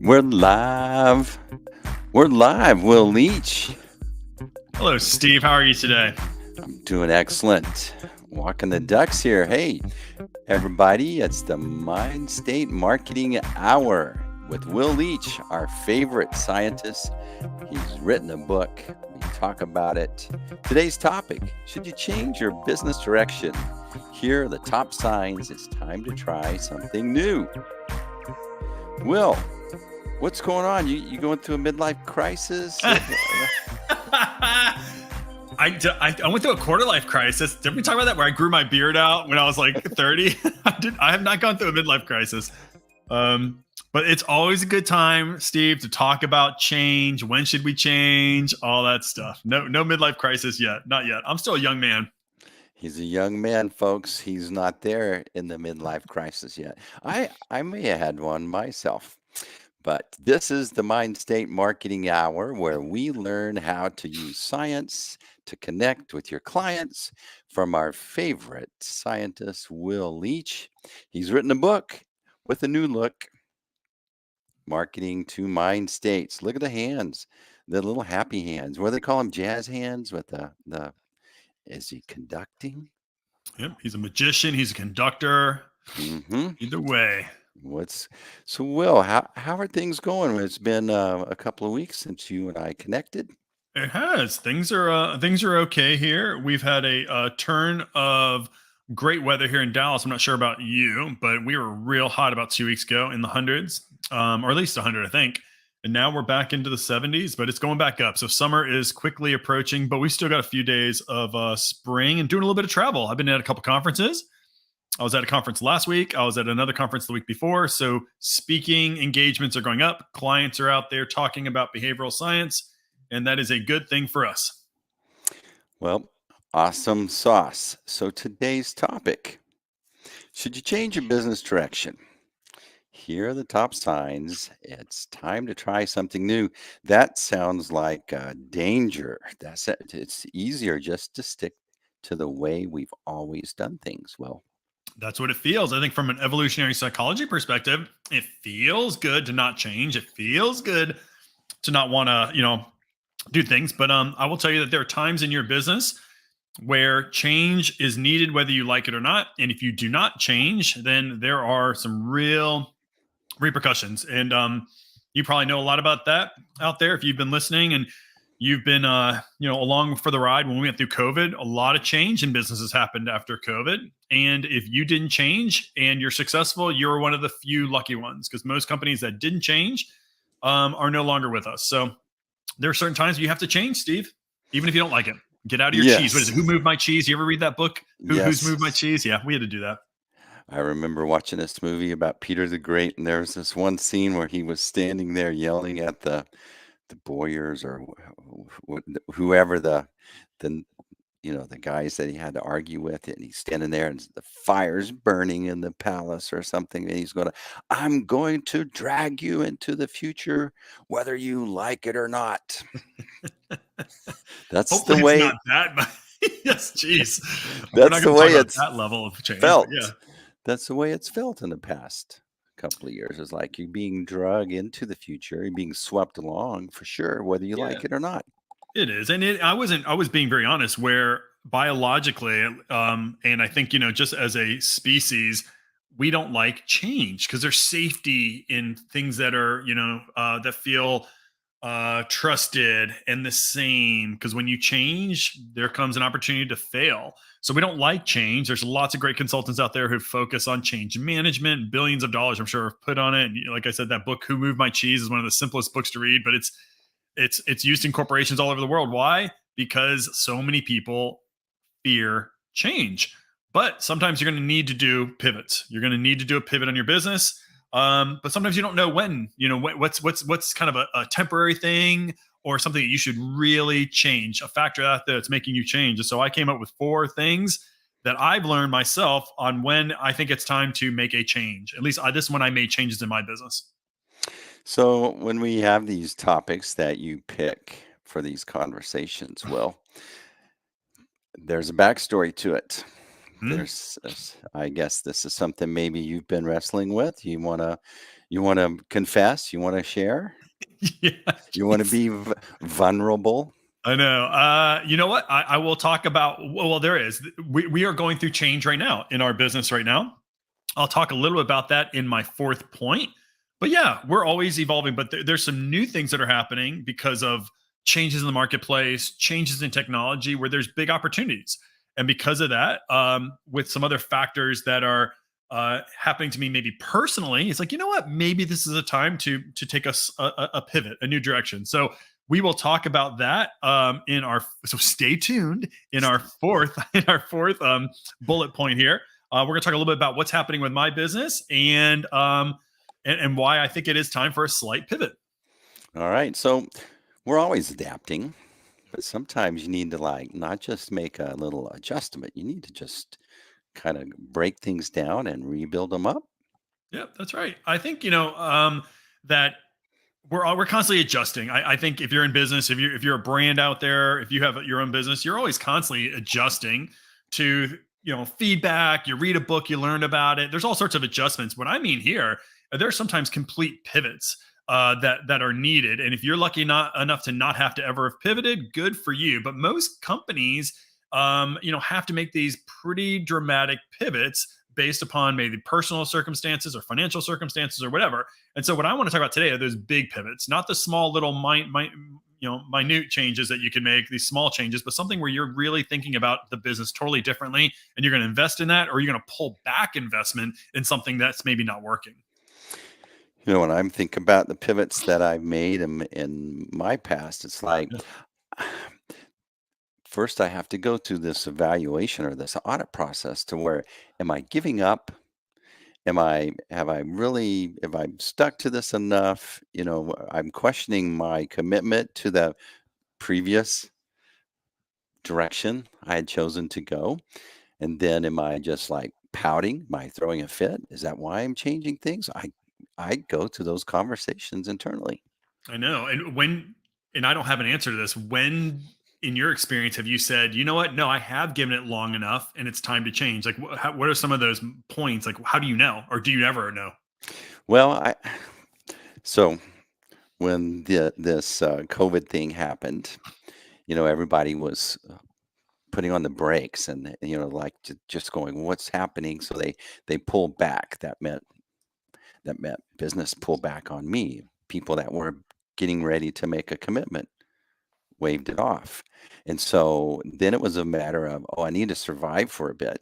We're live. We're live. Will Leach. Hello, Steve. How are you today? I'm doing excellent. Walking the ducks here. Hey, everybody, it's the Mindstate Marketing Hour with Will Leach, our favorite scientist. He's written a book. We talk about it. Today's topic, should you change your business direction? Here are the top signs it's time to try something new. Will, what's going on? You going through a midlife crisis? I went through a quarter life crisis. Did we talk about that? Where I grew my beard out when I was like 30. I have not gone through a midlife crisis. But it's always a good time, Steve, to talk about change. When should we change? All that stuff. No midlife crisis yet. Not yet. I'm still a young man. He's a young man, folks. He's not there in the midlife crisis yet. I may have had one myself. But this is the Mind State Marketing Hour, where we learn how to use science to connect with your clients from our favorite scientist, Will Leach. He's written a book with a new look, Marketing to Mind States. Look at the hands, the little happy hands. What do they call them? Jazz hands with the is he conducting? Yep, he's a magician. He's a conductor. Either way. So Will, how are things going? It's been a couple of weeks since you and I connected. It has. Things are okay here. We've had a turn of great weather here in Dallas. I'm not sure about you, but we were real hot about 2 weeks ago in the hundreds, or at least 100, I think. And now we're back into the 70s, but it's going back up. So summer is quickly approaching, but we still got a few days of spring and doing a little bit of travel. I've been at a couple conferences. I was at a conference last week. I was at another conference the week before. So speaking engagements are going up. Clients are out there talking about behavioral science, and that is a good thing for us. Well, awesome sauce. So today's topic, should you change your business direction? Here are the top signs. It's time to try something new. That sounds like danger. It's easier just to stick to the way we've always done things. Well, that's what it feels. I think from an evolutionary psychology perspective, it feels good to not change. It feels good to not want to, do things. But I will tell you that there are times in your business where change is needed, whether you like it or not. And if you do not change, then there are some real repercussions. And you probably know a lot about that out there if you've been listening and you've been along for the ride. When we went through COVID, a lot of change in businesses happened after COVID. And if you didn't change and you're successful, you're one of the few lucky ones, because most companies that didn't change are no longer with us. So there are certain times you have to change, Steve, even if you don't like it. Get out of your cheese. What is it? Who Moved My Cheese? You ever read that book? Who's Moved My Cheese? Yeah, we had to do that. I remember watching this movie about Peter the Great, and there was this one scene where he was standing there yelling at the boyars or whoever the guys that he had to argue with, and he's standing there and the fire's burning in the palace or something, and he's I'm going to drag you into the future whether you like it or not. That's hopefully the way it's not that, but yes, geez. That's the way it's that level of change felt. Yeah. That's the way it's felt in the past couple of years. It's like you're being dragged into the future, you're being swept along for sure, whether you like it or not. It is. And I was being very honest, where biologically, and I think, just as a species, we don't like change because there's safety in things that are, that feel trusted and the same. Because when you change, there comes an opportunity to fail. So we don't like change. There's lots of great consultants out there who focus on change management, billions of dollars, I'm sure, have put on it. And like I said, that book, Who Moved My Cheese, is one of the simplest books to read, but it's used in corporations all over the world. Why? Because so many people fear change. But sometimes you're going to need to do pivots. You're going to need to do a pivot on your business. But sometimes you don't know when. What's kind of a temporary thing or something that you should really change, a factor out there that's making you change. And so I came up with 4 things that I've learned myself on when I think it's time to make a change. At least this is when I made changes in my business. So when we have these topics that you pick for these conversations, Will, there's a backstory to it. Mhm. I guess this is something maybe you've been wrestling with. You wanna confess? You wanna share? Yeah, You wanna jeez. be vulnerable? I know. You know what? I will talk about. Well, there is. We are going through change right now in our business right now. I'll talk a little bit about that in my fourth point. But yeah, we're always evolving. But there's some new things that are happening because of changes in the marketplace, changes in technology, where there's big opportunities. And because of that, with some other factors that are happening to me, maybe personally, it's like, you know what? Maybe this is a time to take us a pivot, a new direction. So we will talk about that in our. So stay tuned in our fourth bullet point here. We're going to talk a little bit about what's happening with my business and why I think it is time for a slight pivot. All right. So we're always adapting, but sometimes you need to like not just make a little adjustment. You need to just kind of break things down and rebuild them up. Yep, that's right. I think that we're constantly adjusting. I think if you're in business, if you're a brand out there, if you have your own business, you're always constantly adjusting to feedback. You read a book, you learn about it. There's all sorts of adjustments. What I mean here, there's sometimes complete pivots that are needed. And if you're lucky not enough to not have to ever have pivoted, good for you. But most companies, have to make these pretty dramatic pivots based upon maybe personal circumstances or financial circumstances or whatever. And so what I want to talk about today are those big pivots, not the small little minute changes that you can make, these small changes, but something where you're really thinking about the business totally differently and you're going to invest in that, or you're going to pull back investment in something that's maybe not working. When I'm thinking about the pivots that I've made in my past, it's like Yeah. first I have to go through this evaluation or this audit process to where am I giving up? Have I stuck to this enough? I'm questioning my commitment to the previous direction I had chosen to go. And then am I just like pouting? Am I throwing a fit? Is that why I'm changing things? I go to those conversations internally. I know. And I don't have an answer to this. When in your experience have you said, you know what? No, I have given it long enough and it's time to change? Like, what are some of those points? Like, how do you know? Or do you ever know? Well, I so when this COVID thing happened, everybody was putting on the brakes and like just going, "What's happening?" So they pulled back. That meant business pulled back on me. People that were getting ready to make a commitment waved it off, and so then it was a matter of, oh, I need to survive for a bit.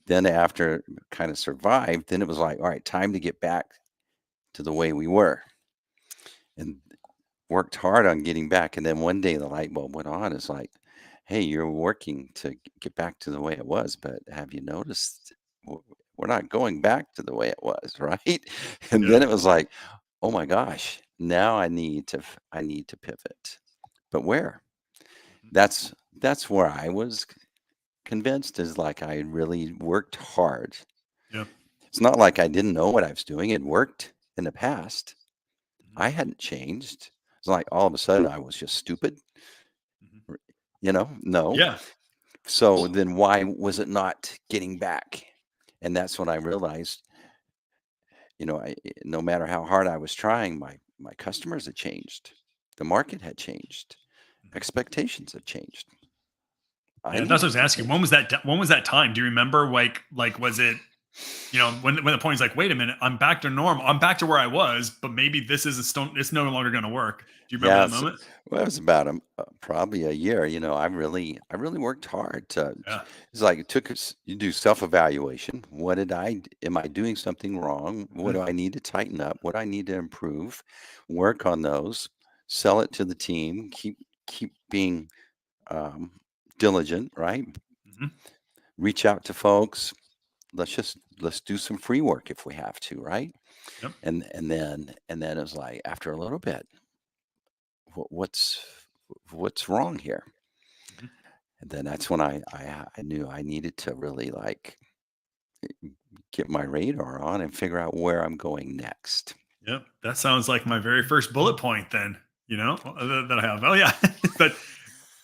Then after kind of survived, then it was like, all right, time to get back to the way we were, and worked hard on getting back. And then one day the light bulb went on. It's like, hey, you're working to get back to the way it was, but have you noticed we're not going back to the way it was, right? And Yeah. then it was like, oh my gosh, now I need to pivot. But where? Mhm. That's where I was convinced is like I really worked hard. Yeah. It's not like I didn't know what I was doing. It worked in the past. Mhm. I hadn't changed. It's like all of a sudden I was just stupid. Mhm. No. Yeah. So then why was it not getting back? And that's when I realized, no matter how hard I was trying, my customers had changed. The market had changed. Mhm. Expectations had changed. I Yeah. That's what I needed was to asking. When change. was that? When was that time? Do you remember? Like, was it, when the point is like, wait a minute, I'm back to normal. I'm back to where I was, but maybe this is it's no longer going to work. Do you remember Yeah, that moment? well, it was about probably a year. I really worked hard to. Yeah. It's like it took us. You do self-evaluation. What did am I doing something wrong? What Mhm. do I need to tighten up? What do I need to improve? Work on those. Sell it to the team. Keep being um, diligent. Right. Mhm. Reach out to folks. Let's do some free work if we have to. Right. Yep. And then it was like after a little bit, what's wrong here? Mhm. And then that's when I knew I needed to really like get my radar on and figure out where I'm going next. Yep. That sounds like my very first bullet point then, that I have. Oh yeah. But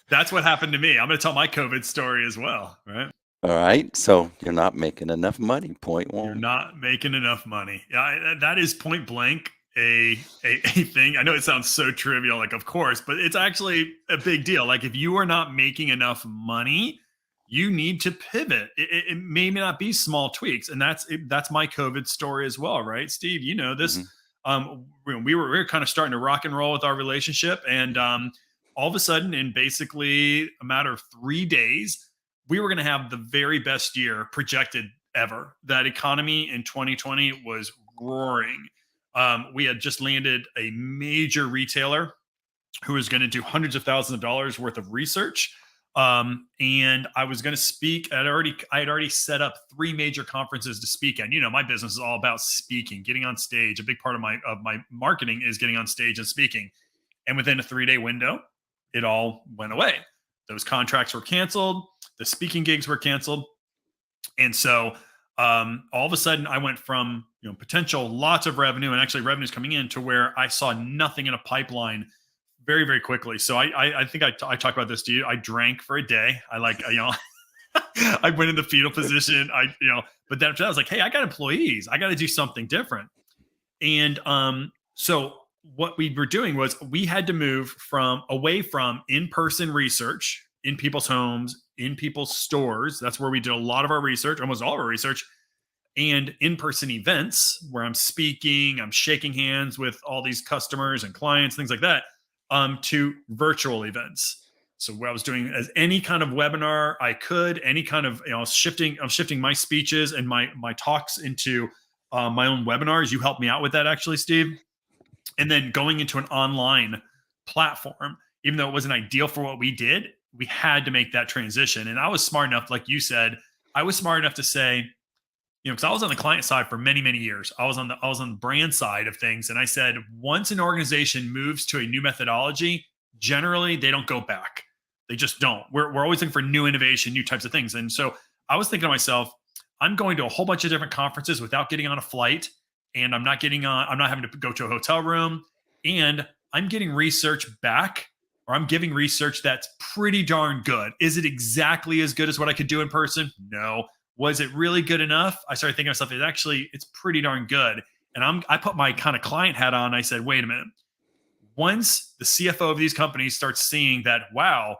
that's what happened to me. I'm going to tell my COVID story as well. Right. All right. So you're not making enough money. Point You're one. not making enough money. Yeah, that is point blank a thing. I know it sounds so trivial, like of course, but it's actually a big deal. Like if you are not making enough money, you need to pivot. It may not be small tweaks, and that's my COVID story as well, right, Steve? You know this. Hmm. We were kind of starting to rock and roll with our relationship, and all of a sudden, in basically a matter of 3 days, we were going to have the very best year projected ever. That economy in 2020 was roaring. We had just landed a major retailer who was going to do hundreds of thousands of dollars worth of research. And I was going to speak. I had already set up 3 major conferences to speak at. You know, my business is all about speaking, getting on stage. A big part of my marketing is getting on stage and speaking. And within a 3-day window, it all went away. Those contracts were canceled. The speaking gigs were canceled. And so all of a sudden, I went from potential lots of revenue and actually revenues coming in to where I saw nothing in a pipeline very very quickly. So I think I talked about this to you. I drank for a day. I like I went in the fetal position. But then after that, I was like, hey, I got employees. I got to do something different. And so what we were doing was we had to move from away from in-person research in people's homes, in people's stores. That's where we did a lot of our research, almost all of our research, and in-person events where I'm speaking, I'm shaking hands with all these customers and clients, things like that, to virtual events. So what I was doing as any kind of webinar I could, any kind of I'm shifting my speeches and my talks into my own webinars. You helped me out with that actually, Steve. And then going into an online platform, even though it wasn't ideal for what we did, we had to make that transition. And I was smart enough, like you said, I was smart enough to say, because I was on the client side for many, many years. I was on the brand side of things. And I said, once an organization moves to a new methodology, generally they don't go back. They just don't. We're always looking for new innovation, new types of things. And so I was thinking to myself, I'm going to a whole bunch of different conferences without getting on a flight. And I'm not having to go to a hotel room. And I'm getting research back, or I'm giving research that's pretty darn good. Is it exactly as good as what I could do in person? No. Was it really good enough? I started thinking to myself, it's pretty darn good. And I put my kind of client hat on. I said, wait a minute. Once the CFO of these companies starts seeing that, wow,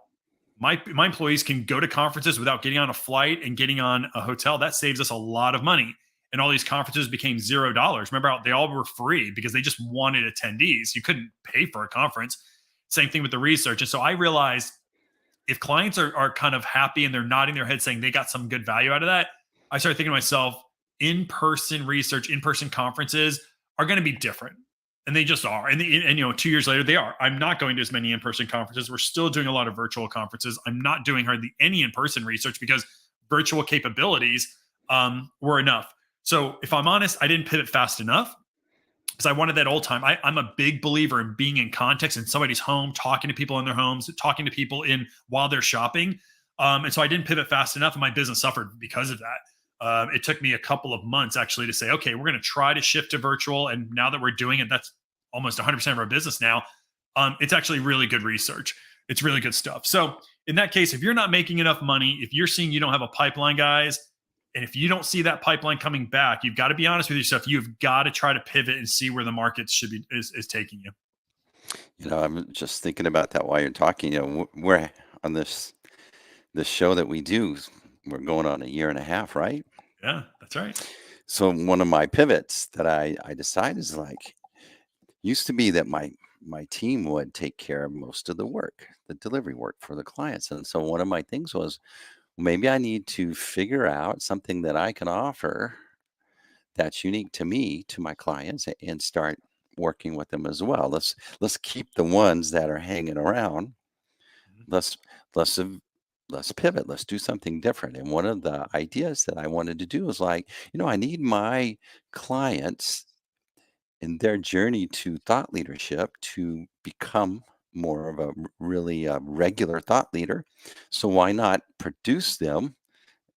my employees can go to conferences without getting on a flight and getting on a hotel, that saves us a lot of money. And all these conferences became $0. Remember, they all were free because they just wanted attendees. You couldn't pay for a conference. Same thing with the research. And so I realized if clients are kind of happy and they're nodding their head saying they got some good value out of that, I started thinking to myself, in-person research, in-person conferences are going to be different. And they just are. And 2 years later, they are. I'm not going to as many in-person conferences. We're still doing a lot of virtual conferences. I'm not doing hardly any in-person research because virtual capabilities were enough. So if I'm honest, I didn't pivot fast enough because I wanted that old time. I'm a big believer in being in context in somebody's home, talking to people in their homes, talking to people while they're shopping. And so I didn't pivot fast enough, and my business suffered because of that. It took me a couple of months actually to say, okay, we're going to try to shift to virtual. And now that we're doing it, that's almost 100% of our business now. It's actually really good research. It's really good stuff. So in that case, if you're not making enough money, if you're seeing you don't have a pipeline, guys, and if you don't see that pipeline coming back, you've got to be honest with yourself. You've got to try to pivot and see where the market is taking you. I'm just thinking about that while you're talking. We're on this show that we do. We're going on a year and a half, right? Yeah, that's right. So one of my pivots that I decided is like used to be that my team would take care of most of the work, the delivery work for the clients. And so one of my things was maybe I need to figure out something that I can offer that's unique to me, to my clients, and start working with them as well. Let's keep the ones that are hanging around. Mhm. Let's let's ev- let's pivot. Let's do something different. And one of the ideas that I wanted to do is like, I need my clients in their journey to thought leadership to become more of a really regular thought leader. So why not produce them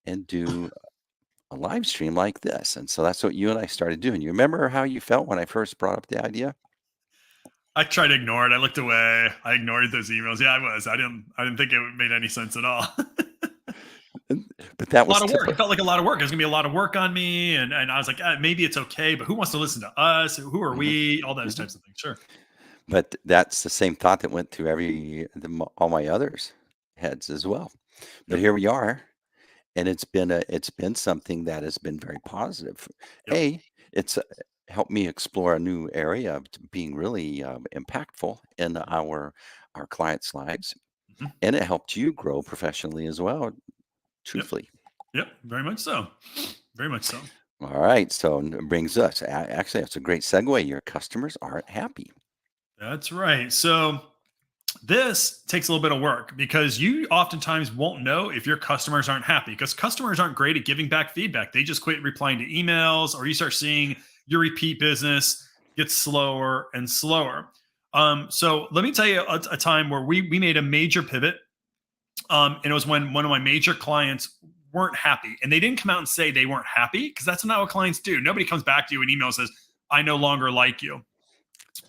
and do a live stream like this? And so that's what you and I started doing. You remember how you felt when I first brought up the idea? I tried to ignore it. I looked away. I ignored those emails. Yeah, I was. I didn't think it made any sense at all. But that A lot was of work. It typical. felt like a lot of work. There's gonna be a lot of work on me, and I was like, maybe it's okay, but who wants to listen to us? Who are Hmm. we? All those Hmm. types of things. Sure. But that's the same thought that went through all my others' heads as well. But Yep. here we are, and it's been something that has been very positive. Yep. It's helped me explore a new area of being really impactful in our clients' lives, Mhm. and it helped you grow professionally as well. Yep. Truthfully. Yep. Very much so. Very much so. All right, so it brings us. Actually, that's a great segue. Your customers aren't happy. That's right. So this takes a little bit of work because you oftentimes won't know if your customers aren't happy because customers aren't great at giving back feedback. They just quit replying to emails, or you start seeing your repeat business get slower and slower. So let me tell you a time where we made a major pivot. And it was when one of my major clients weren't happy, and they didn't come out and say they weren't happy because that's not what clients do. Nobody comes back to you in email and says, "I no longer like you."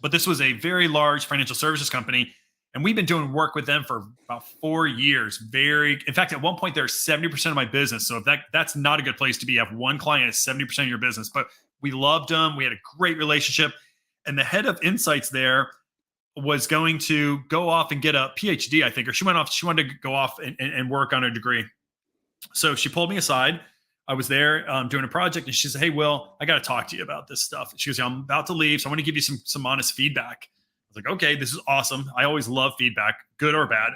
But this was a very large financial services company, and we've been doing work with them for about 4 years. In fact, at one point, they're 70% of my business. So if that's not a good place to be. You have one client is 70% of your business, but we loved them. We had a great relationship, and the head of insights there was going to go off and get a PhD, I think, or she went off. She wanted to go off and work on a degree. So she pulled me aside. I was there doing a project, and she said, "Hey, Will, I got to talk to you about this stuff." She goes, "I'm about to leave, so I want to give you some honest feedback." I was like, "Okay, this is awesome. I always love feedback, good or bad,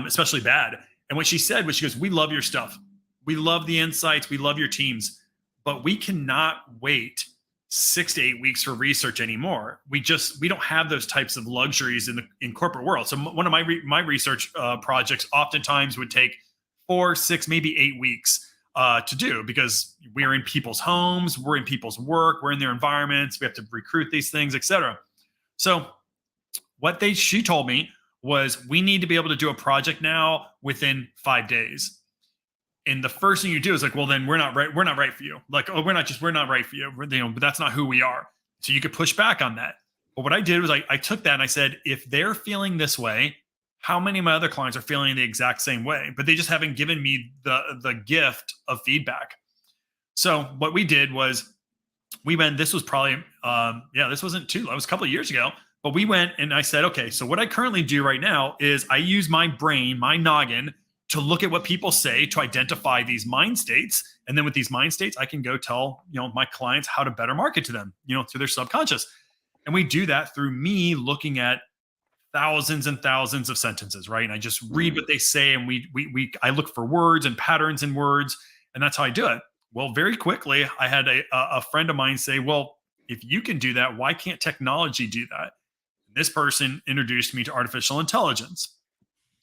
especially bad." And what she said was, "She goes, we love your stuff. We love the insights. We love your teams, but we cannot wait 6 to 8 weeks for research anymore. We don't have those types of luxuries in corporate world. So one of my research projects oftentimes would take 4, 6, maybe 8 weeks to do because we're in people's homes, we're in people's work, we're in their environments, we have to recruit these things, etc." So she told me was we need to be able to do a project now within 5 days. And the first thing you do is like, well, then we're not right. We're not right for you. Like, oh, we're not right for you. But that's not who we are. So you could push back on that. But what I did was I took that and I said, if they're feeling this way, how many of my other clients are feeling the exact same way? But they just haven't given me the gift of feedback. So what we did was we went, this was probably, this wasn't too long, it was a couple of years ago, but we went and I said, okay, so what I currently do right now is I use my brain, my noggin, to look at what people say to identify these mind states. And then with these mind states, I can go tell, my clients how to better market to them, through their subconscious. And we do that through me looking at thousands and thousands of sentences, right? And I just read Mm. what they say, and I look for words and patterns in words, and that's how I do it. Well, very quickly, I had a friend of mine say, "Well, if you can do that, why can't technology do that?" And this person introduced me to artificial intelligence,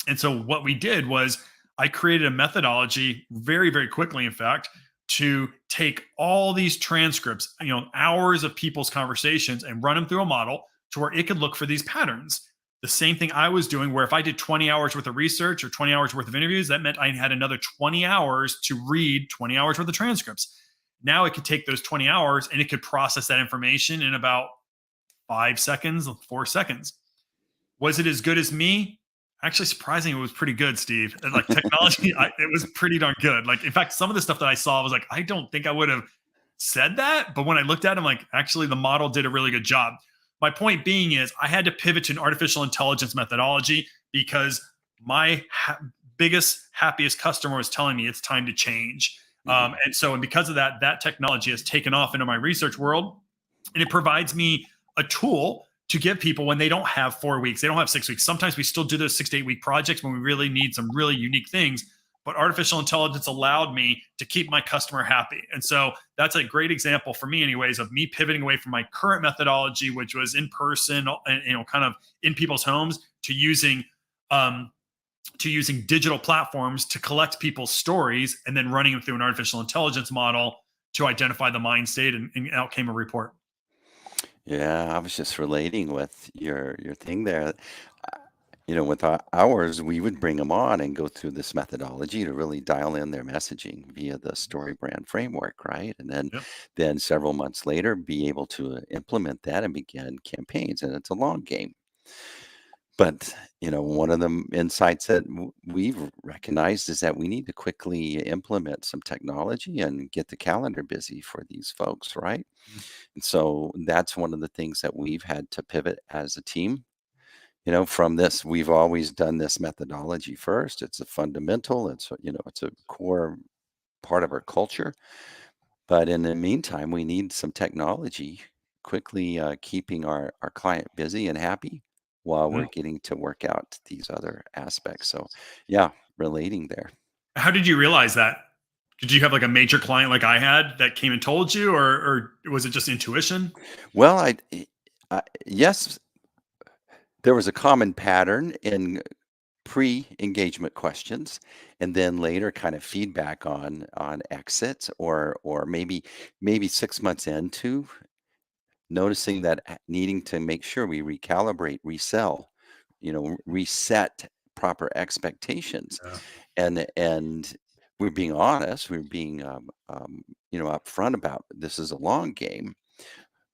and so what we did was I created a methodology very, very quickly, in fact, to take all these transcripts, hours of people's conversations, and run them through a model to where it could look for these patterns. The same thing I was doing, where if I did 20 hours worth of research or 20 hours worth of interviews, that meant I had another 20 hours to read 20 hours worth of transcripts. Now it could take those 20 hours and it could process that information in about 5 seconds, 4 seconds. Was it as good as me? Actually, surprisingly, it was pretty good, Steve. And like technology, it was pretty darn good. Like, in fact, some of the stuff that I saw was like, I don't think I would have said that. But when I looked at it, I'm like, actually, the model did a really good job. My point being is, I had to pivot to an artificial intelligence methodology because my biggest, happiest customer was telling me it's time to change. Mhm. And because of that, that technology has taken off into my research world, and it provides me a tool to give people when they don't have 4 weeks, they don't have 6 weeks. Sometimes we still do those 6 to 8 week projects when we really need some really unique things. But artificial intelligence allowed me to keep my customer happy. And so that's a great example for me, anyways, of me pivoting away from my current methodology, which was in person and kind of in people's homes, um, to using digital platforms to collect people's stories and then running them through an artificial intelligence model to identify the mind state, and out came a report. Yeah, I was just relating with your thing there. Uh, with ours, we would bring them on and go through this methodology to really dial in their messaging via the story brand framework, right? And Yep. then several months later, be able to implement that and begin campaigns. And it's a long game. But, one of the insights that we've recognized is that we need to quickly implement some technology and get the calendar busy for these folks, right? Mm. And so that's one of the things that we've had to pivot as a team. From this, we've always done this methodology first. It's a fundamental, it's a core part of our culture. But in the meantime, we need some technology quickly keeping our client busy and happy while Yeah. we're getting to work out these other aspects. So, yeah, relating there. How did you realize that? Did you have like a major client like I had that came and told you, or was it just intuition? Well, yes, there was a common pattern in pre-engagement questions, and then later kind of feedback on exits, or maybe 6 months into noticing that needing to make sure we recalibrate, resell, reset proper expectations, Yeah. and we're being honest, we're being upfront about this is a long game,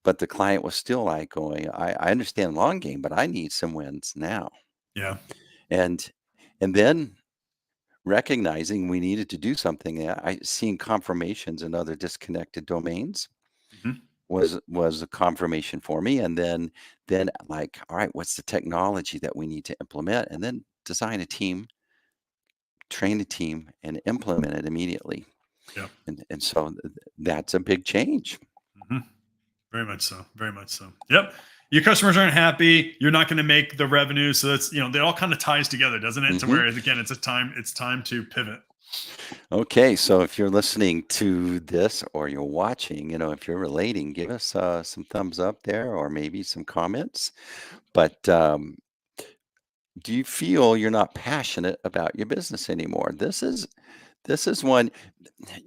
but the client was still like going, I understand long game, but I need some wins now, Yeah. and and then recognizing we needed to do something. I seeing confirmations in other disconnected domains Mhm. was a confirmation for me, and then like, all right, what's the technology that we need to implement, and then design a team, train a team, and implement it immediately. Yeah. And so that's a big change. Mhm. Very much so. Very much so. Yep. Your customers aren't happy. You're not going to make the revenue. So that's, it all kind of ties together, doesn't it? To Hmm. where again, it's time to pivot. Okay, so if you're listening to this or you're watching, if you're relating, give us some thumbs up there or maybe some comments. But do you feel you're not passionate about your business anymore? This is one.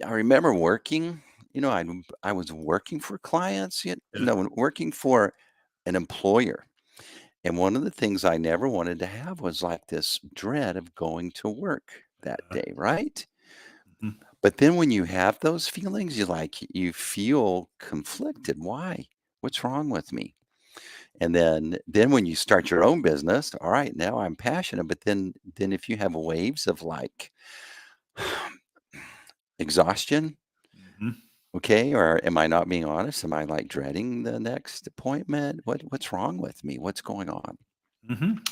I remember working, I was working for clients, Yeah. no, working for an employer. And one of the things I never wanted to have was like this dread of going to work that day, right? Mhm. But then when you have those feelings, you feel conflicted. Why? What's wrong with me? And then when you start your own business, all right, now I'm passionate, but then if you have waves of like exhaustion, Mhm. okay, or am I not being honest? Am I like dreading the next appointment? What's wrong with me? What's going on?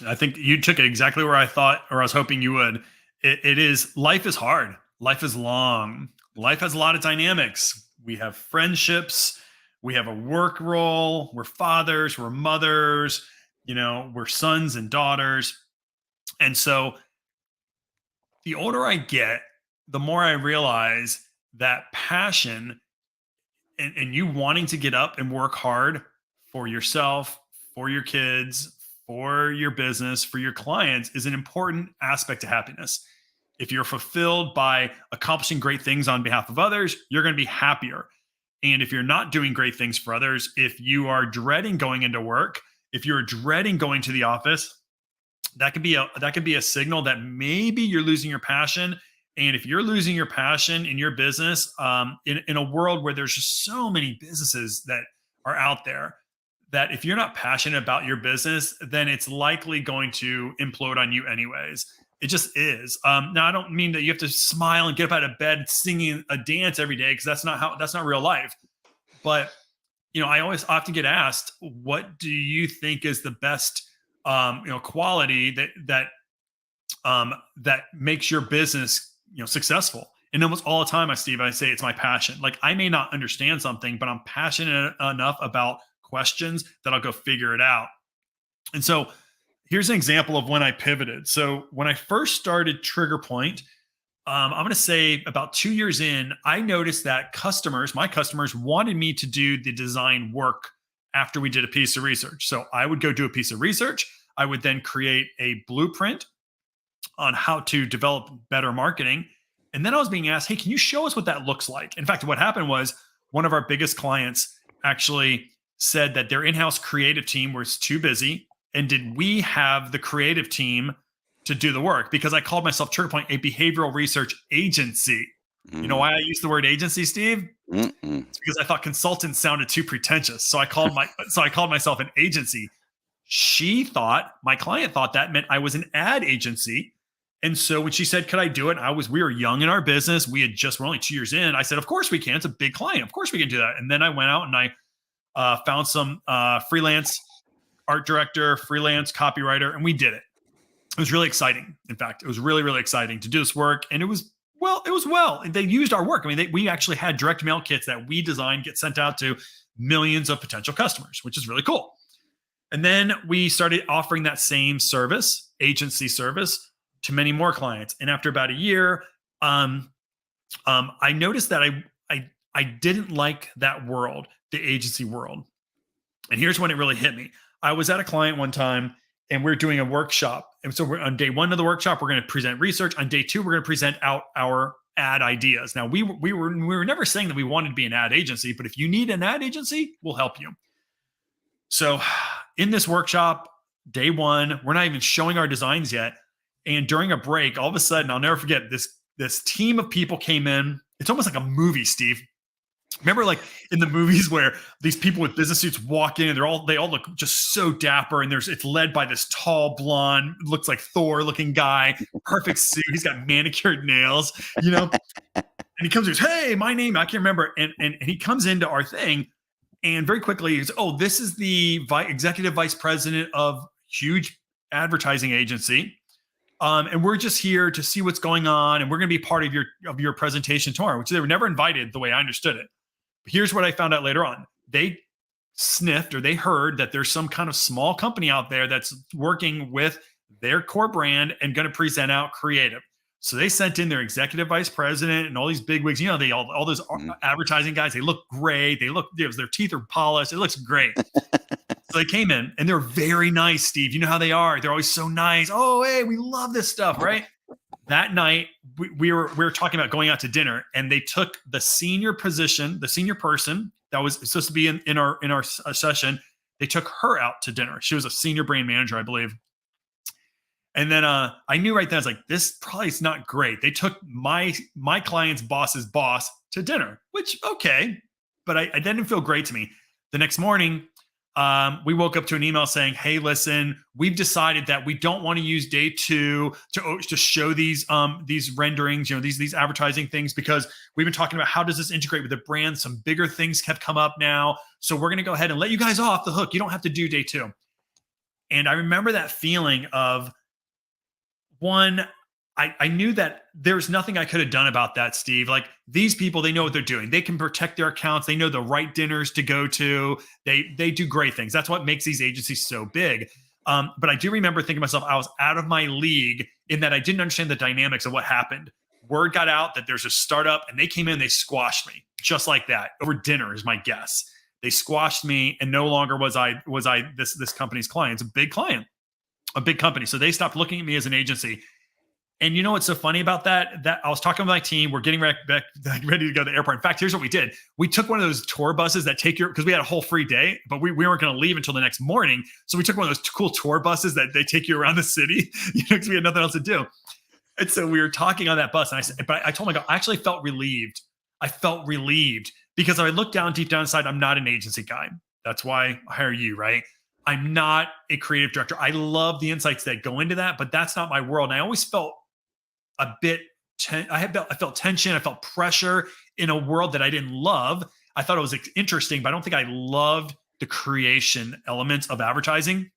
I think you took it exactly where I thought or I was hoping you would. It is life is hard. Life is long. Life has a lot of dynamics. We have friendships. We have a work role. We're fathers. We're mothers. We're sons and daughters. And so the older I get, the more I realize that passion and you wanting to get up and work hard for yourself, for your kids, for your business, for your clients is an important aspect to happiness. If you're fulfilled by accomplishing great things on behalf of others, you're going to be happier. And if you're not doing great things for others, if you are dreading going into work, if you're dreading going to the office, that could be a signal that maybe you're losing your passion. And if you're losing your passion in your business, in a world where there's just so many businesses that are out there, that if you're not passionate about your business, then it's likely going to implode on you anyways. It just is. Now, I don't mean that you have to smile and get up out of bed singing a dance every day because that's not real life. But I always often get asked, what do you think is the best, quality that makes your business, successful? And almost all the time, I say it's my passion. Like I may not understand something, but I'm passionate enough about questions that I'll go figure it out. And so here's an example of when I pivoted. So when I first started Trigger Point, I'm going to say about 2 years in, I noticed that my customers wanted me to do the design work after we did a piece of research. So I would go do a piece of research. I would then create a blueprint on how to develop better marketing. And then I was being asked, hey, can you show us what that looks like? In fact, what happened was one of our biggest clients actually said that their in house creative team was too busy. And did we have the creative team to do the work? Because I called myself Trigger Point a behavioral research agency. You know Mm, why I use the word agency, Steve? mm-mm. It's because I thought consultant sounded too pretentious. So I called myself an agency. My client thought that meant I was an ad agency. And so when she said, could I do it? We were young in our business. We're only 2 years in. I said, of course we can. It's a big client. Of course we can do that. And then I went out and I found some freelance art director, freelance copywriter, and we did it. It was really exciting. In fact, it was really, really exciting to do this work. And it was well. They used our work. I mean, we actually had direct mail kits that we designed get sent out to millions of potential customers, which is really cool. And then we started offering that same service, agency service, to many more clients. And after about a year, I noticed that I didn't like that world, the agency world. And here's when it really hit me. I was at a client one time and we're doing a workshop. And so on day one of the workshop, we're going to present research. On day two, we're going to present out our ad ideas. Now, we were never saying that we wanted to be an ad agency, but if you need an ad agency, we'll help you. So in this workshop, day one, we're not even showing our designs yet. And during a break, all of a sudden, I'll never forget, this team of people came in. It's almost like a movie, Steve. Remember, like in the movies where these people with business suits walk in, they all look just so dapper, and it's led by this tall, blonde, looks like Thor looking guy, perfect suit. He's got manicured nails, and he comes and goes, "Hey, my name," I can't remember, and he comes into our thing, and very quickly he's, "Oh, this is the executive vice president of huge advertising agency. And we're just here to see what's going on, and we're going to be part of your presentation tomorrow," which they were never invited, the way I understood it. But here's what I found out later on. They sniffed, or they heard, that there's some kind of small company out there that's working with their core brand and going to present out creative. So they sent in their executive vice president and all these big wigs. They all those advertising guys. They look great. Their teeth are polished. It looks great. So they came in and they're very nice, Steve. You know how they are. They're always so nice. Oh, hey, we love this stuff, right? That night, we were talking about going out to dinner, and they took the senior person that was supposed to be in our session. They took her out to dinner. She was a senior brand manager, I believe. And then I knew right then, I was like, this probably is not great. They took my client's boss's boss to dinner, which, okay, but I didn't feel great to me. The next morning, we woke up to an email saying, "Hey, listen, we've decided that we don't want to use day two to show these renderings, these advertising things, because we've been talking about how does this integrate with the brand. Some bigger things have come up now, so we're going to go ahead and let you guys off the hook. You don't have to do day two." And I remember that feeling of, one, I knew that there's nothing I could have done about that, Steve. Like, these people, they know what they're doing. They can protect their accounts. They know the right dinners to go to. They do great things. That's what makes these agencies so big. But I do remember thinking to myself, I was out of my league in that I didn't understand the dynamics of what happened. Word got out that there's a startup, and they came in and they squashed me just like that over dinner, is my guess. They squashed me, and no longer was I this company's client. It's a big client, a big company. So they stopped looking at me as an agency. And you know what's so funny about that? That I was talking with my team. We're getting ready to go to the airport. In fact, here's what we did. We took one of those tour buses that take because we had a whole free day, but we weren't going to leave until the next morning. So we took one of those cool tour buses that they take you around the city, because we had nothing else to do. And so we were talking on that bus, and I told my guy, I actually felt relieved. I felt relieved because I looked deep down inside, I'm not an agency guy. That's why I hire you, right? I'm not a creative director. I love the insights that go into that, but that's not my world. And I always felt a bit, I felt tension. I felt pressure in a world that I didn't love. I thought it was interesting, but I don't think I loved the creation elements of advertising.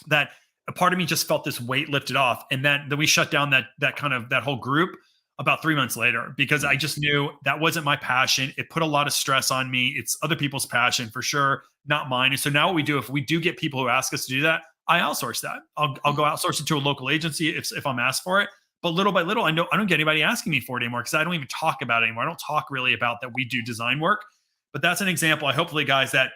That a part of me just felt this weight lifted off. And then we shut down that whole group about 3 months later, because I just knew that wasn't my passion. It put a lot of stress on me. It's other people's passion for sure, not mine. And so now what we do, if we do get people who ask us to do that, I outsource that. I'll go outsource it to a local agency if I'm asked for it. But little by little, I don't get anybody asking me for it anymore, because I don't even talk about it anymore. I don't talk really about that we do design work. But that's an example, hopefully, guys, that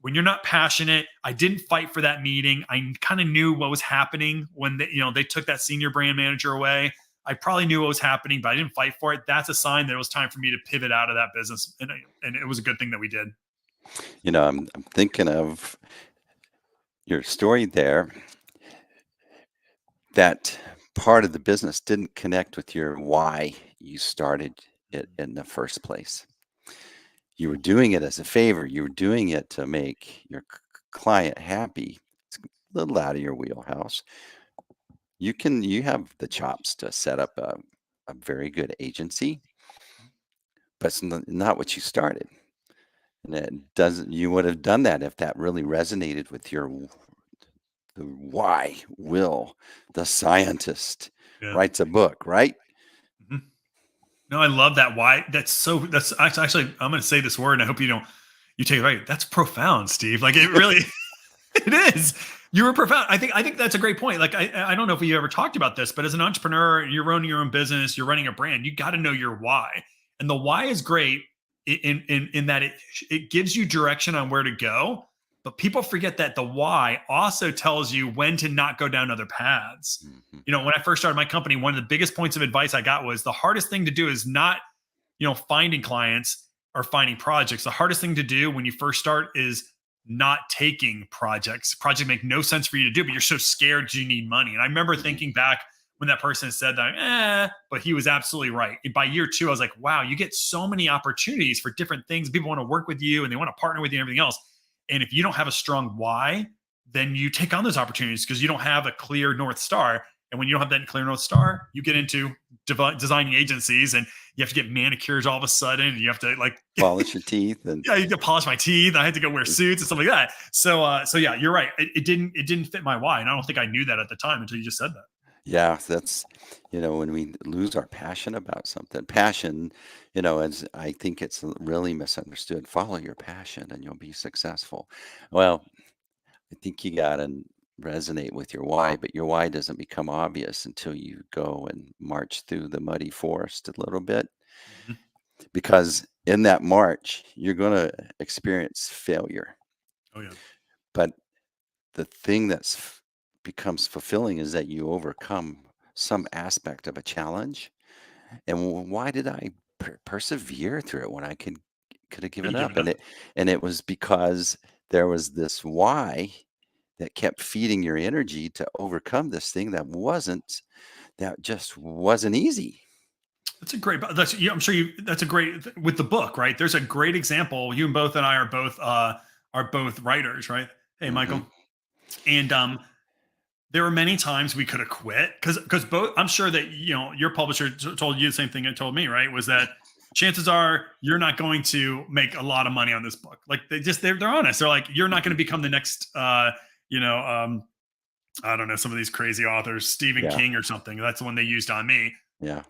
when you're not passionate, I didn't fight for that meeting. I kind of knew what was happening when they took that senior brand manager away. I probably knew what was happening, but I didn't fight for it. That's a sign that it was time for me to pivot out of that business. And it was a good thing that we did. I'm thinking of your story there. That part of the business didn't connect with your why you started it in the first place. You were doing it as a favor. You were doing it to make your client happy. little out of your wheelhouse. You have the chops to set up a very good agency, but it's not what you started. And it doesn't you would have done that if that really resonated with the why will the scientist Yeah. writes a book, right? Mhm. No, I love that. Why? That's actually, I'm going to say this word and I hope you take it right. That's profound, Steve. Like it really, it is. You were profound. I think that's a great point. Like I don't know if we ever talked about this, but as an entrepreneur, you're running your own business, you're running a brand, you got to know your why. And the why is great in that it gives you direction on where to go, but people forget that the why also tells you when to not go down other paths. Mhm. When I first started my company, one of the biggest points of advice I got was the hardest thing to do is not, finding clients or finding projects. The hardest thing to do when you first start is not taking projects. Projects make no sense for you to do, but you're so scared you need money. And I remember Mhm. thinking back when that person said that, but he was absolutely right. And by year 2, I was like, wow, you get so many opportunities for different things. People want to work with you and they want to partner with you and everything else. And if you don't have a strong why, then you take on those opportunities because you don't have a clear North Star. And when you don't have that clear North Star, you get into designing agencies and you have to get manicures all of a sudden. And you have to like, Polish your teeth and yeah, you have to polish my teeth. I had to go wear suits and stuff like that. So yeah, you're right. It didn't fit my why. And I don't think I knew that at the time until you just said that. yeah, that's when we lose our passion about something. Passion, as I think it's really misunderstood. Follow your passion and you'll be successful. Well, I think you gotta resonate with your why, but your why doesn't become obvious until you go and march through the muddy forest a little bit. Mhm. Because in that march, you're gonna experience failure. Oh yeah. But the thing becomes fulfilling is that you overcome some aspect of a challenge. And why did I persevere through it when I could have Could given have up? given up. And it was because there was this why that kept feeding your energy to overcome this thing that just wasn't easy. That's a great. That's yeah, I'm sure you. That's a great with the book, right? There's a great example. You and both and I are both writers, right? Hey, Hmm. Michael. And there were many times we could have quit because both. I'm sure that your publisher told you the same thing it told me, right? Was that chances are you're not going to make a lot of money on this book. Like they're honest. They're like you're not going Hmm. to become the next you know I don't know, some of these crazy authors, Stephen Yeah, King or something. That's the one they used on me. yeah.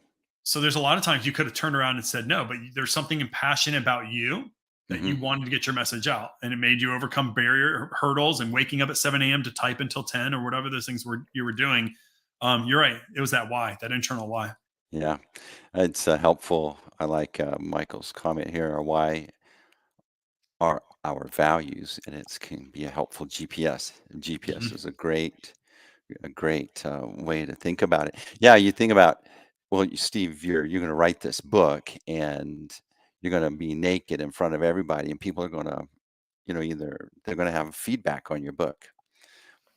So there's a lot of times you could have turned around and said no, but there's something passionate about you that Hmm. you wanted to get your message out, and it made you overcome barrier hurdles and waking up at 7 a.m. to type until 10 or whatever those things were you were doing. You're right. It was that why, that internal why. Yeah, it's helpful. I like Michael's comment here. Or why are our values, and it can be a helpful GPS. GPS Mhm. is a great way to think about it. Yeah, you think about, well, Steve, you're going to write this book, and you're going to be naked in front of everybody, and people are going to, either they're going to have feedback on your book.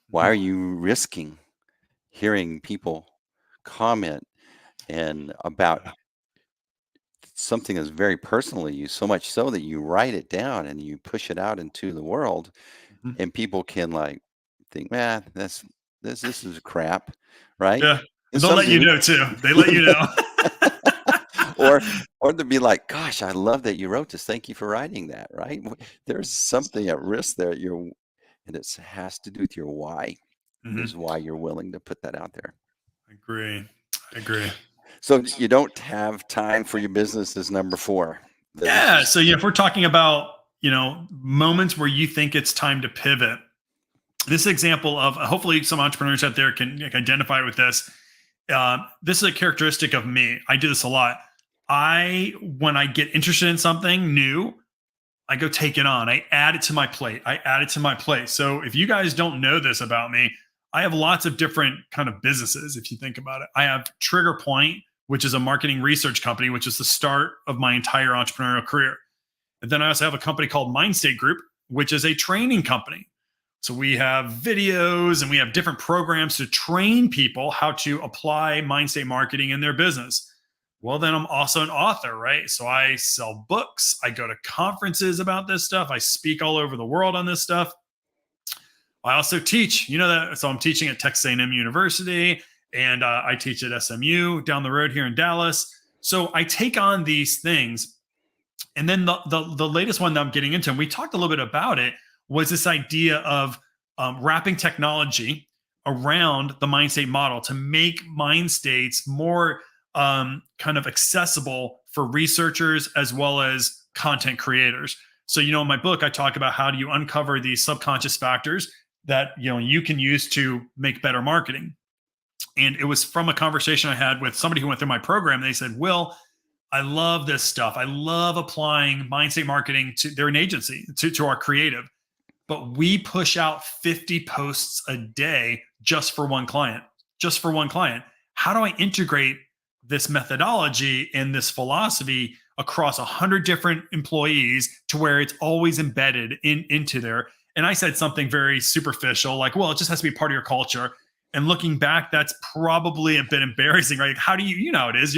Why Mhm. are you risking hearing people comment and about Yeah. something that's very personal to you, so much so that you write it down and you push it out into the world, Mhm. and people can like think, man, this is crap, right? Yeah. And And they'll some let you do. know too. They let you know. or or to be like, gosh, I love that you wrote this. Thank you for writing that, right? There's something at risk there. And it has to do with your why, Mhm. is why you're willing to put that out there. I agree. I agree. So you don't have time for your business is number 4. This Yeah. is So yeah, if we're talking about, moments where you think it's time to pivot, this example of hopefully some entrepreneurs out there can identify with this. This is a characteristic of me. I do this a lot. When I get interested in something new, I go take it on. I add it to my plate. I add it to my plate. So if you guys don't know this about me, I have lots of different kind of businesses. If you think about it, I have Trigger Point, which is a marketing research company, which is the start of my entire entrepreneurial career. And then I also have a company called Mindstate Group, which is a training company. So we have videos and we have different programs to train people how to apply mind state marketing in their business. Well, then I'm also an author, right? So I sell books, I go to conferences about this stuff, I speak all over the world on this stuff. I also teach, that. So I'm teaching at Texas A&M University, and I teach at SMU down the road here in Dallas. So I take on these things. And then the latest one that I'm getting into, and we talked a little bit about it, was this idea of wrapping technology around the mind state model to make mind states more kind of accessible for researchers as well as content creators. So, in my book, I talk about how do you uncover these subconscious factors that you can use to make better marketing. And it was from a conversation I had with somebody who went through my program. They said, Will, I love this stuff. I love applying Mindstate Marketing to, they're an agency, to our creative, but we push out 50 posts a day just for one client, How do I integrate this methodology and this philosophy across 100 different employees to where it's always embedded into there? And I said something very superficial, like, well, it just has to be part of your culture. And looking back, that's probably a bit embarrassing, right? How do you know how it is?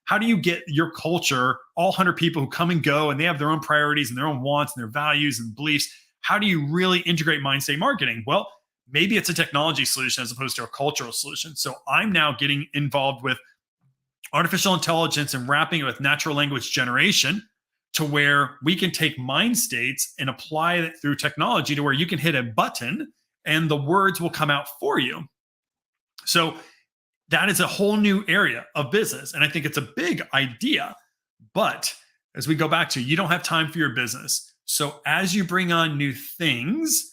How do you get your culture, all 100 people who come and go, and they have their own priorities and their own wants and their values and beliefs? How do you really integrate Mindstate Marketing? Well, maybe it's a technology solution as opposed to a cultural solution. So I'm now getting involved with artificial intelligence and wrapping it with natural language generation to where we can take mind states and apply it through technology to where you can hit a button and the words will come out for you. So that is a whole new area of business. And I think it's a big idea. But as we go back to, you don't have time for your business. So as you bring on new things,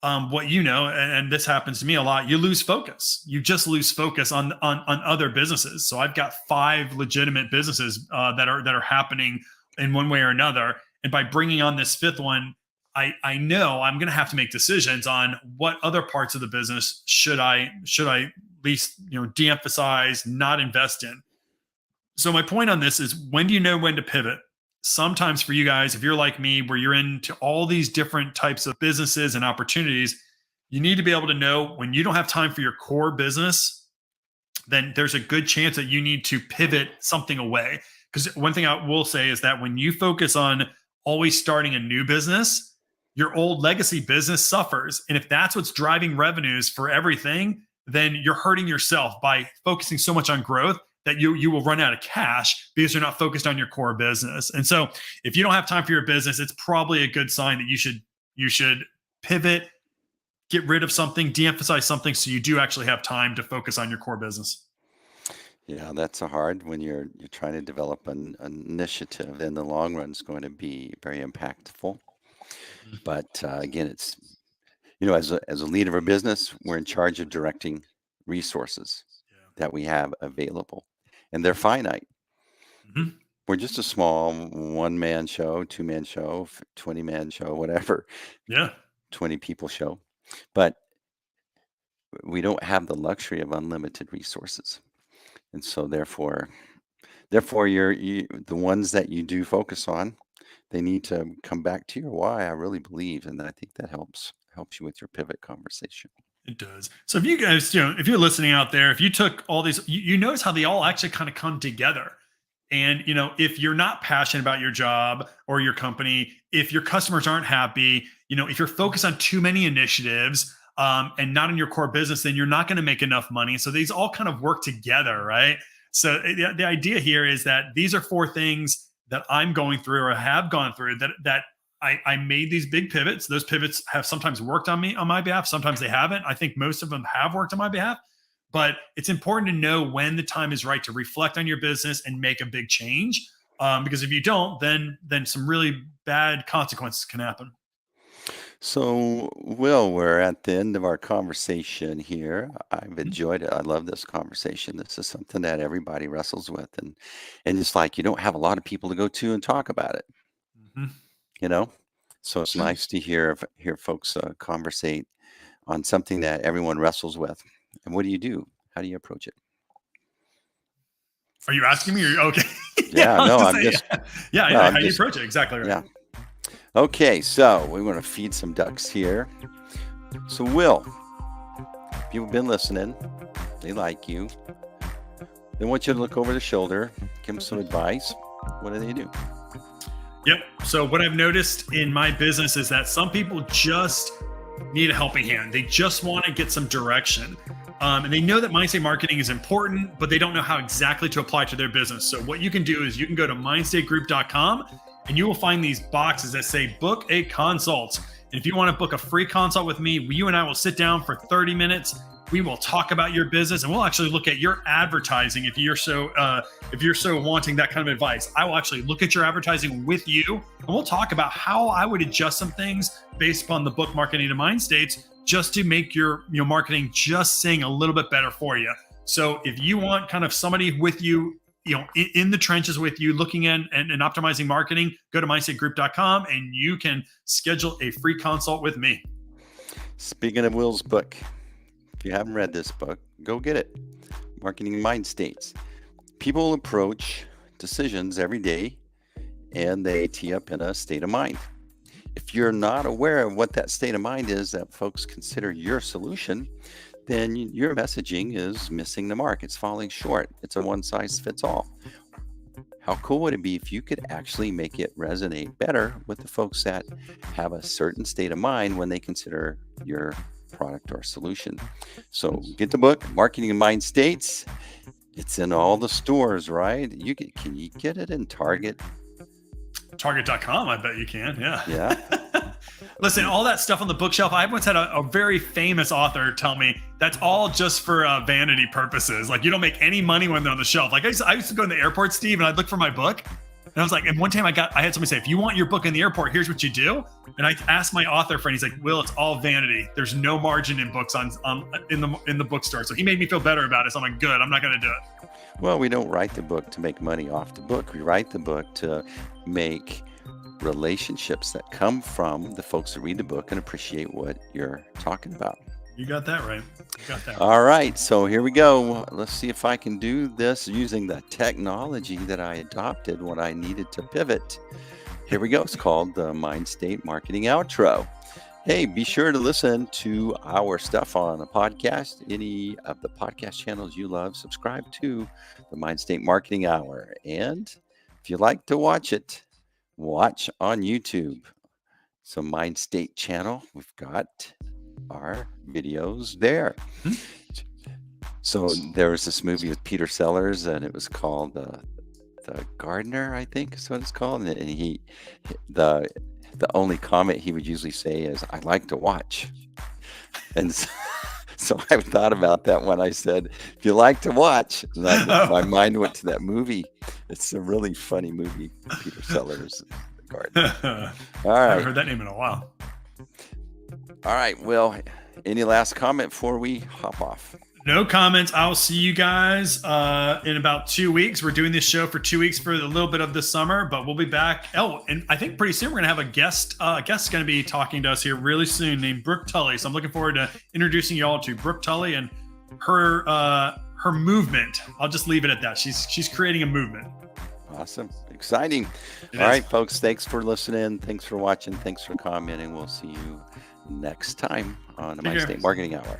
and this happens to me a lot, you lose focus. You just lose focus on other businesses. So I've got 5 legitimate businesses that are happening in one way or another. And by bringing on this 5th one, I know I'm going to have to make decisions on what other parts of the business should I at least de-emphasize, not invest in. So my point on this is, when do you know when to pivot? Sometimes for you guys, if you're like me, where you're into all these different types of businesses and opportunities, you need to be able to know when you don't have time for your core business, then there's a good chance that you need to pivot something away. Because one thing I will say is that when you focus on always starting a new business, your old legacy business suffers. And if that's what's driving revenues for everything, then you're hurting yourself by focusing so much on growth that you will run out of cash because you're not focused on your core business. And so if you don't have time for your business, it's probably a good sign that you should pivot, get rid of something, de-emphasize something, so you do actually have time to focus on your core business. Yeah, that's a hard when you're trying to develop an initiative. In the long run, it's going to be very impactful. But again, it's as a leader of a business, we're in charge of directing resources that we have available, and they're finite. Mm-hmm. We're just a small 1-man show, 2-man show, 20-man show, whatever. 20 people show, but we don't have the luxury of unlimited resources. And so therefore the ones that you do focus on, they need to come back to your why, I really believe. And I think that helps you with your pivot conversation. It does. So if you guys, if you're listening out there, if you took all these, you notice how they all actually kind of come together. And, if you're not passionate about your job or your company, if your customers aren't happy, if you're focused on too many initiatives and not in your core business, then you're not going to make enough money. So these all kind of work together, right? So the idea here is that these are 4 things that I'm going through or have gone through that I made these big pivots. Those pivots have sometimes worked on my behalf. Sometimes they haven't. I think most of them have worked on my behalf. But it's important to know when the time is right to reflect on your business and make a big change. Because if you don't, then some really bad consequences can happen. So, Will, we're at the end of our conversation here. I've enjoyed it. I love this conversation. This is something that everybody wrestles with. And it's like you don't have a lot of people to go to and talk about it. Mm-hmm. So it's nice to hear folks conversate on something that everyone wrestles with. And what do you do? How do you approach it? Are you asking me? Okay. Yeah, no, how do you approach it? Exactly right. Yeah. Okay, so we want to feed some ducks here. So Will, people have been listening. They like you. They want you to look over the shoulder, give them some advice. What do they do? Yep. So what I've noticed in my business is that some people just need a helping hand. They just want to get some direction. And they know that Mindstate marketing is important, but they don't know how exactly to apply to their business. So what you can do is you can go to mindstategroup.com and you will find these boxes that say book a consult. And if you want to book a free consult with me, you and I will sit down for 30 minutes. We will talk about your business and we'll actually look at your advertising. If you're so wanting that kind of advice, I will actually look at your advertising with you and we'll talk about how I would adjust some things based upon the book Marketing to Mind States, just to make your marketing just sing a little bit better for you. So if you want kind of somebody with you, in the trenches with you, looking at and optimizing marketing, go to mindstategroup.com and you can schedule a free consult with me. Speaking of Will's book, if you haven't read this book, go get it. Marketing Mind States. People approach decisions every day and they tee up in a state of mind. If you're not aware of what that state of mind is that folks consider your solution, then your messaging is missing the mark. It's falling short. It's a one size fits all. How cool would it be if you could actually make it resonate better with the folks that have a certain state of mind when they consider your product or solution? So get the book, Marketing in Mind States. It's in all the stores, right? Can you get it in Target? Target.com, I bet you can. Yeah. Listen, all that stuff on the bookshelf. I once had a very famous author tell me that's all just for vanity purposes. Like, you don't make any money when they're on the shelf. Like, I used to go in the airport, Steve, and I'd look for my book. And I was like, and one time I had somebody say, if you want your book in the airport, here's what you do. And I asked my author friend, he's like, Will, it's all vanity. There's no margin in books in the bookstore. So he made me feel better about it. So I'm like, good, I'm not going to do it. Well, we don't write the book to make money off the book. We write the book to make relationships that come from the folks that read the book and appreciate what you're talking about. You got that right. All right. So here we go. Let's see if I can do this using the technology that I adopted when I needed to pivot. Here we go. It's called the Mindstate Marketing Outro. Hey, be sure to listen to our stuff on a podcast, any of the podcast channels you love. Subscribe to the Mindstate Marketing Hour. And if you like to watch it, watch on YouTube. So Mindstate channel, we've got our videos there. So there was this movie with Peter Sellers and it was called the Gardener, I think is what it's called. And the only comment he would usually say is, I like to watch. And so I thought about that when I said, if you like to watch, my mind went to that movie. It's a really funny movie, Peter Sellers, The Gardener. All right. I haven't heard that name in a while. All right. Well, any last comment before we hop off? No comments. I'll see you guys in about 2 weeks. We're doing this show for 2 weeks for a little bit of the summer, but we'll be back. Oh, and I think pretty soon we're going to have a guest. Guest going to be talking to us here really soon named Brooke Tully. So I'm looking forward to introducing you all to Brooke Tully and her movement. I'll just leave it at that. She's creating a movement. Awesome. Exciting. All right, folks. Thanks for listening. Thanks for watching. Thanks for commenting. We'll see you next time on the Mindstate Marketing Hour.